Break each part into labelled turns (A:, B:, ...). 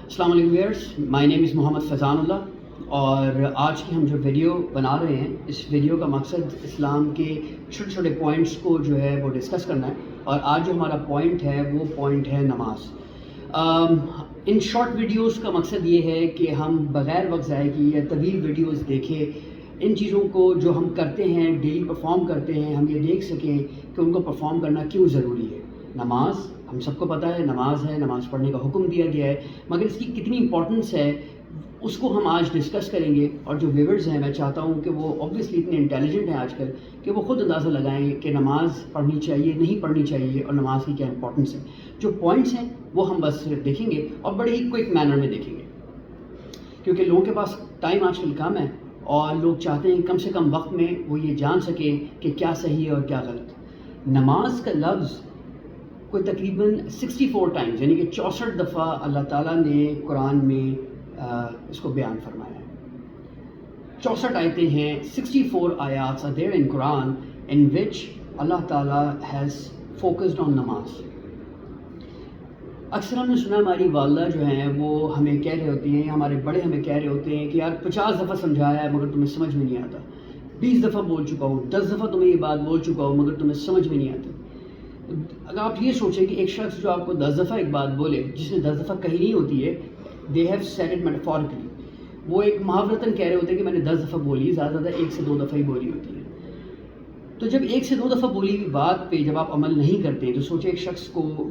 A: السلام علیکم ویئرس، مائی نیم از محمد فیضان اللہ، اور آج کی ہم جو ویڈیو بنا رہے ہیں، اس ویڈیو کا مقصد اسلام کے چھوٹے چھوٹے پوائنٹس کو جو ہے وہ ڈسکس کرنا ہے۔ اور آج جو ہمارا پوائنٹ ہے وہ پوائنٹ ہے نماز۔ ان شارٹ ویڈیوز کا مقصد یہ ہے کہ ہم بغیر وقت ضائع کیے یا طویل ویڈیوز دیکھے ان چیزوں کو جو ہم کرتے ہیں، ڈیلی پرفارم کرتے ہیں، ہم یہ دیکھ سکیں کہ ان کو پرفارم کرنا کیوں ضروری ہے۔ نماز ہم سب کو پتہ ہے، نماز ہے، نماز پڑھنے کا حکم دیا گیا ہے، مگر اس کی کتنی امپورٹنس ہے اس کو ہم آج ڈسکس کریں گے۔ اور جو ویورز ہیں، میں چاہتا ہوں کہ وہ اوبویسلی اتنے انٹیلیجنٹ ہیں آج کل کہ وہ خود اندازہ لگائیں کہ نماز پڑھنی چاہیے، نہیں پڑھنی چاہیے، اور نماز کی کیا امپورٹنس ہے۔ جو پوائنٹس ہیں وہ ہم بس دیکھیں گے اور بڑے ہی کوئک مینر میں دیکھیں گے، کیونکہ لوگوں کے پاس ٹائم آج کل کم ہے اور لوگ چاہتے ہیں کم سے کم وقت میں وہ یہ جان سکیں کہ کیا صحیح ہے اور کیا غلط۔ نماز کا لفظ کوئی تقریباً 64 ٹائمز، یعنی کہ 64 دفعہ اللہ تعالیٰ نے قرآن میں اس کو بیان فرمایا ہے۔ 64 آیتیں ہیں، 64 آیات are there in Quran in which اللہ تعالیٰ has focused on نماز۔ اکثر ہم نے سنا ہماری والدہ جو ہیں وہ ہمیں کہہ رہے ہوتی ہیں، ہمارے بڑے ہمیں کہہ رہے ہوتے ہیں کہ یار 50 دفعہ سمجھایا ہے مگر تمہیں سمجھ میں نہیں آتا، 20 دفعہ بول چکا ہوں، 10 دفعہ تمہیں یہ بات بول چکا ہوں مگر تمہیں سمجھ میں نہیں آتی۔ اگر آپ یہ سوچیں کہ ایک شخص جو آپ کو 10 دفعہ ایک بات بولے، جس نے 10 دفعہ کہی نہیں ہوتی ہے، they have said it metaphorically، وہ ایک محاورتاً کہہ رہے ہوتے ہیں کہ میں نے 10 دفعہ بولی، زیادہ زیادہ 1 سے 2 دفعہ ہی بولی ہوتی ہے۔ تو جب 1 سے 2 دفعہ بولی ہوئی بات پہ جب آپ عمل نہیں کرتے تو سوچیں ایک شخص کو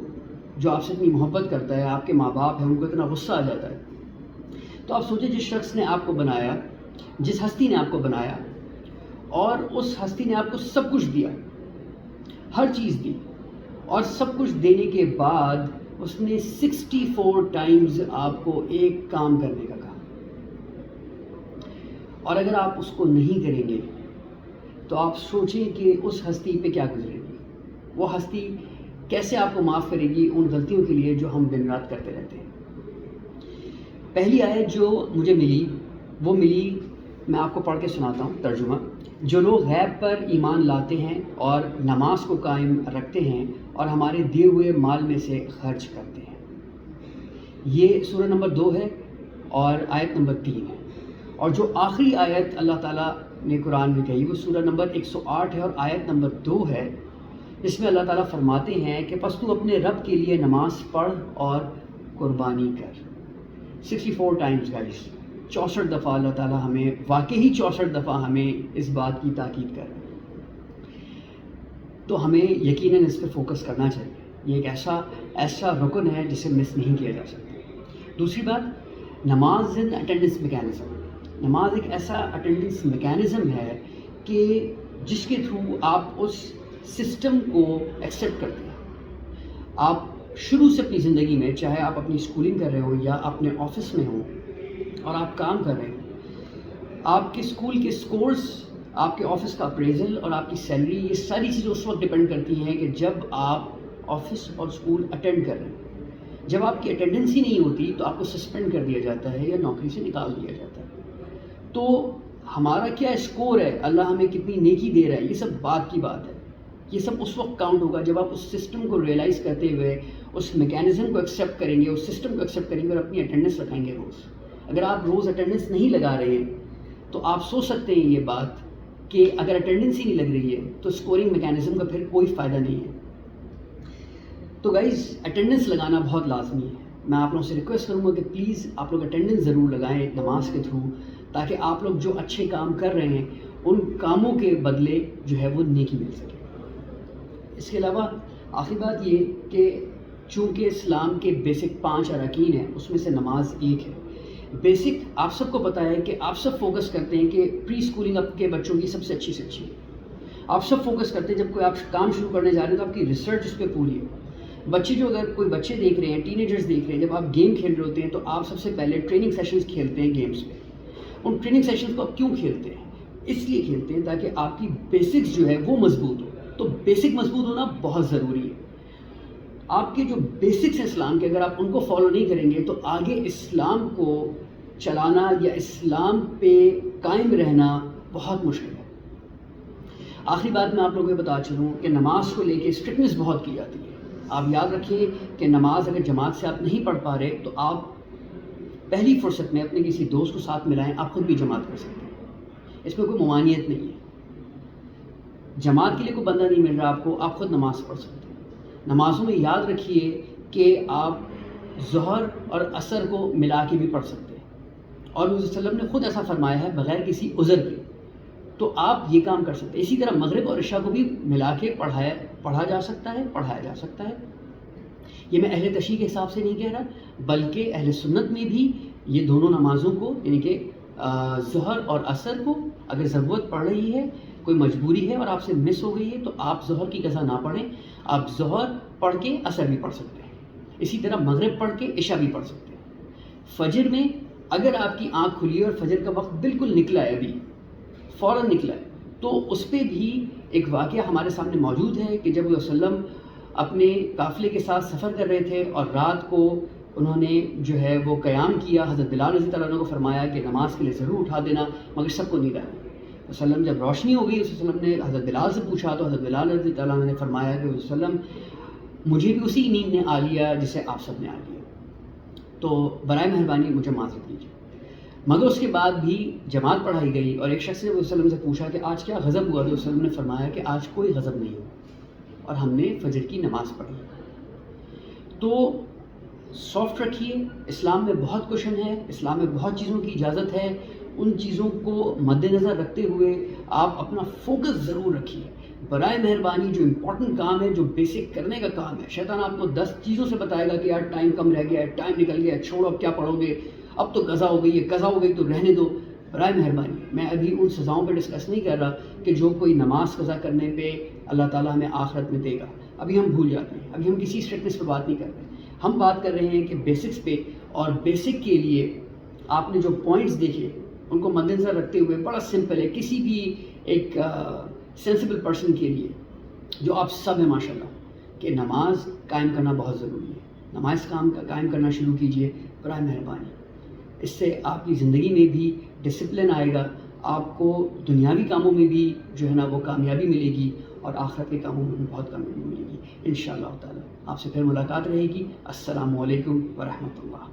A: جو آپ سے اتنی محبت کرتا ہے، آپ کے ماں باپ ہیں، ان کو اتنا غصہ آ جاتا ہے۔ تو آپ سوچیں جس شخص نے آپ کو بنایا، جس ہستی نے آپ کو بنایا، اور اس ہستی نے آپ کو سب کچھ دیا، ہر چیز دی، اور سب کچھ دینے کے بعد اس نے 64 ٹائمز آپ کو ایک کام کرنے کا کہا، اور اگر آپ اس کو نہیں کریں گے تو آپ سوچیں کہ اس ہستی پہ کیا گزرے گی، وہ ہستی کیسے آپ کو معاف کرے گی ان غلطیوں کے لیے جو ہم دن رات کرتے رہتے ہیں۔ پہلی آیت جو مجھے ملی وہ ملی، میں آپ کو پڑھ کے سناتا ہوں ترجمہ۔ جو لوگ غیب پر ایمان لاتے ہیں اور نماز کو قائم رکھتے ہیں اور ہمارے دیے ہوئے مال میں سے خرچ کرتے ہیں۔ یہ سورہ نمبر 2 ہے اور آیت نمبر 3 ہے۔ اور جو آخری آیت اللہ تعالیٰ نے قرآن میں کہی وہ سورہ نمبر 108 ہے اور آیت نمبر 2 ہے، اس میں اللہ تعالیٰ فرماتے ہیں کہ پس تو اپنے رب کے لیے نماز پڑھ اور قربانی کر۔ 64 ٹائمز گائز، 64 دفعہ اللہ تعالیٰ ہمیں، واقعی 64 دفعہ ہمیں اس بات کی تاکید کر رہے ہیں، تو ہمیں یقیناً اس پہ فوکس کرنا چاہیے۔ یہ ایک ایسا رکن ہے جسے مس نہیں کیا جا سکتا۔ دوسری بات، نماز ان اٹینڈنس میکینزم۔ نماز ایک ایسا اٹینڈنس میکینزم ہے کہ جس کے تھرو آپ اس سسٹم کو ایکسیپٹ کرتے ہیں۔ آپ شروع سے اپنی زندگی میں، چاہے آپ اپنی اسکولنگ کر رہے ہوں یا اپنے آفس میں ہوں اور آپ کام کر رہے ہیں، آپ کے اسکول کے سکورز، آپ کے آفس کا اپریزل اور آپ کی سیلری، یہ ساری چیزیں اس وقت ڈپینڈ کرتی ہیں کہ جب آپ آفس اور اسکول اٹینڈ کر رہے ہیں۔ جب آپ کی اٹینڈنس ہی نہیں ہوتی تو آپ کو سسپینڈ کر دیا جاتا ہے یا نوکری سے نکال دیا جاتا ہے۔ تو ہمارا کیا اسکور ہے، اللہ ہمیں کتنی نیکی دے رہا ہے، یہ سب بات کی بات ہے۔ یہ سب اس وقت کاؤنٹ ہوگا جب آپ اس سسٹم کو ریئلائز کرتے ہوئے اس میکینزم کو ایکسیپٹ کریں گے، اس سسٹم کو ایکسیپٹ کریں گے اور اپنی اٹینڈنس لگائیں گے روز۔ اگر آپ روز اٹینڈنس نہیں لگا رہے ہیں تو آپ سوچ سکتے ہیں یہ بات کہ اگر اٹینڈنس ہی نہیں لگ رہی ہے تو اسکورنگ میکینزم کا پھر کوئی فائدہ نہیں ہے۔ تو گائز، اٹینڈنس لگانا بہت لازمی ہے۔ میں آپ لوگوں سے ریکویسٹ کروں گا کہ پلیز آپ لوگ اٹینڈنس ضرور لگائیں نماز کے تھرو، تاکہ آپ لوگ جو اچھے کام کر رہے ہیں ان کاموں کے بدلے جو ہے وہ نیکی مل سکے۔ اس کے علاوہ آخری بات یہ کہ چونکہ اسلام کے بیسک 5 اراکین ہیں، اس میں سے نماز ایک ہے۔ بیسک آپ سب کو پتہ ہے کہ آپ سب فوکس کرتے ہیں کہ پری اسکولنگ آپ کے بچوں کی سب سے اچھی ہے۔ آپ سب فوکس کرتے ہیں جب کوئی آپ کام شروع کرنے جا رہے ہیں تو آپ کی ریسرچ اس پہ پوری ہے۔ بچے جو اگر کوئی بچے دیکھ رہے ہیں، ٹین ایجرز دیکھ رہے ہیں، جب آپ گیم کھیل رہے ہوتے ہیں تو آپ سب سے پہلے ٹریننگ سیشنز کھیلتے ہیں گیمز پہ۔ ان ٹریننگ سیشنز کو آپ کیوں کھیلتے ہیں؟ اس لیے کھیلتے ہیں تاکہ آپ کی بیسکس جو ہے وہ مضبوط ہو۔ تو بیسک مضبوط ہونا بہت ضروری ہے۔ آپ کے جو بیسکس ہیں اسلام کے، اگر آپ ان کو فالو نہیں کریں گے تو آگے اسلام کو چلانا یا اسلام پہ قائم رہنا بہت مشکل ہے۔ آخری بات میں آپ لوگوں کو بتا چلوں کہ نماز کو لے کے اسٹرکٹنس بہت کی جاتی ہے۔ آپ یاد رکھیں کہ نماز اگر جماعت سے آپ نہیں پڑھ پا رہے تو آپ پہلی فرصت میں اپنے کسی دوست کو ساتھ ملائیں، آپ خود بھی جماعت کر سکتے ہیں، اس میں کوئی ممانعت نہیں ہے۔ جماعت کے لیے کوئی بندہ نہیں مل رہا آپ کو، آپ خود نماز پڑھ سکتے ہیں۔ نمازوں میں یاد رکھیے کہ آپ ظہر اور عصر کو ملا کے بھی پڑھ سکتے ہیں، اور حضور صلی اللہ علیہ وسلم نے خود ایسا فرمایا ہے بغیر کسی عذر کے، تو آپ یہ کام کر سکتے ہیں۔ اسی طرح مغرب اور عشاء کو بھی ملا کے پڑھا جا سکتا ہے، پڑھایا جا سکتا ہے۔ یہ میں اہل تشیع کے حساب سے نہیں کہہ رہا، بلکہ اہل سنت میں بھی یہ دونوں نمازوں کو، یعنی کہ ظہر اور عصر کو اگر ضرورت پڑ رہی ہے، کوئی مجبوری ہے اور آپ سے مس ہو گئی ہے، تو آپ ظہر کی قضا نہ پڑھیں، آپ ظہر پڑھ کے عصر بھی پڑھ سکتے ہیں۔ اسی طرح مغرب پڑھ کے عشاء بھی پڑھ سکتے ہیں۔ فجر میں اگر آپ کی آنکھ کھلی ہے اور فجر کا وقت بالکل نکلا ہے، ابھی فوراً نکلا ہے، تو اس پہ بھی ایک واقعہ ہمارے سامنے موجود ہے کہ جب وہ وسلم اپنے قافلے کے ساتھ سفر کر رہے تھے اور رات کو انہوں نے جو ہے وہ قیام کیا، حضرت بلال رضی اللہ عنہ کو فرمایا کہ نماز کے لیے ضرور اٹھا دینا، مگر سب کو نیند آئی۔ وسلم جب روشنی ہو گئی، وسلم نے حضرت بلال سے پوچھا تو حضرت بلال رضی اللہ عنہ نے فرمایا کہ وسلم مجھے بھی اسی نیند نے آ لیا جسے آپ سب نے آ لیا، تو برائے مہربانی مجھے معذرت کیجیے۔ مگر اس کے بعد بھی جماعت پڑھائی گئی، اور ایک شخص نے وسلم سے پوچھا کہ آج کیا غضب ہوا، تو وسلم نے فرمایا کہ آج کوئی غضب نہیں ہوا، اور ہم نے فجر کی نماز پڑھی۔ تو سافٹ رکھیے، اسلام میں بہت کوشن ہے، اسلام میں بہت چیزوں کی اجازت ہے، ان چیزوں کو مد نظر رکھتے ہوئے آپ اپنا فوکس ضرور رکھیے۔ برائے مہربانی جو امپورٹنٹ کام ہے، جو بیسک کرنے کا کام ہے، شیطان آپ کو 10 چیزوں سے بتائے گا کہ یار ٹائم کم رہ گیا ہے، ٹائم نکل گیا ہے، چھوڑو اب کیا پڑھو گے، اب تو قضا ہو گئی ہے، قضا ہو گئی تو رہنے دو۔ برائے مہربانی میں ابھی ان سزاؤں پہ ڈسکس نہیں کر رہا کہ جو کوئی نماز قضا کرنے پہ اللہ تعالیٰ ہمیں آخرت میں دے گا، ابھی ہم بھول جاتے ہیں، ابھی ہم کسی اسٹرکٹنس پہ بات نہیں کر رہے، ہم بات کر رہے ہیں کہ بیسکس پہ، اور بیسک کے لیے آپ نے جو پوائنٹس دیکھے ان کو مد نظر رکھتے ہوئے بڑا سمپل ہے، کسی بھی ایک سینسیبل پرسن کے لیے جو آپ سب ہیں ماشاءاللہ، کہ نماز قائم کرنا بہت ضروری ہے۔ نماز قائم کرنا شروع کیجئے برائے مہربانی، اس سے آپ کی زندگی میں بھی ڈسپلن آئے گا، آپ کو دنیاوی کاموں میں بھی جو ہے نا وہ کامیابی ملے گی، اور آخرت کے کاموں میں بھی بہت کامیابی ملے گی انشاءاللہ تعالی۔ آپ سے پھر ملاقات رہے گی۔ السلام علیکم ورحمۃ اللہ۔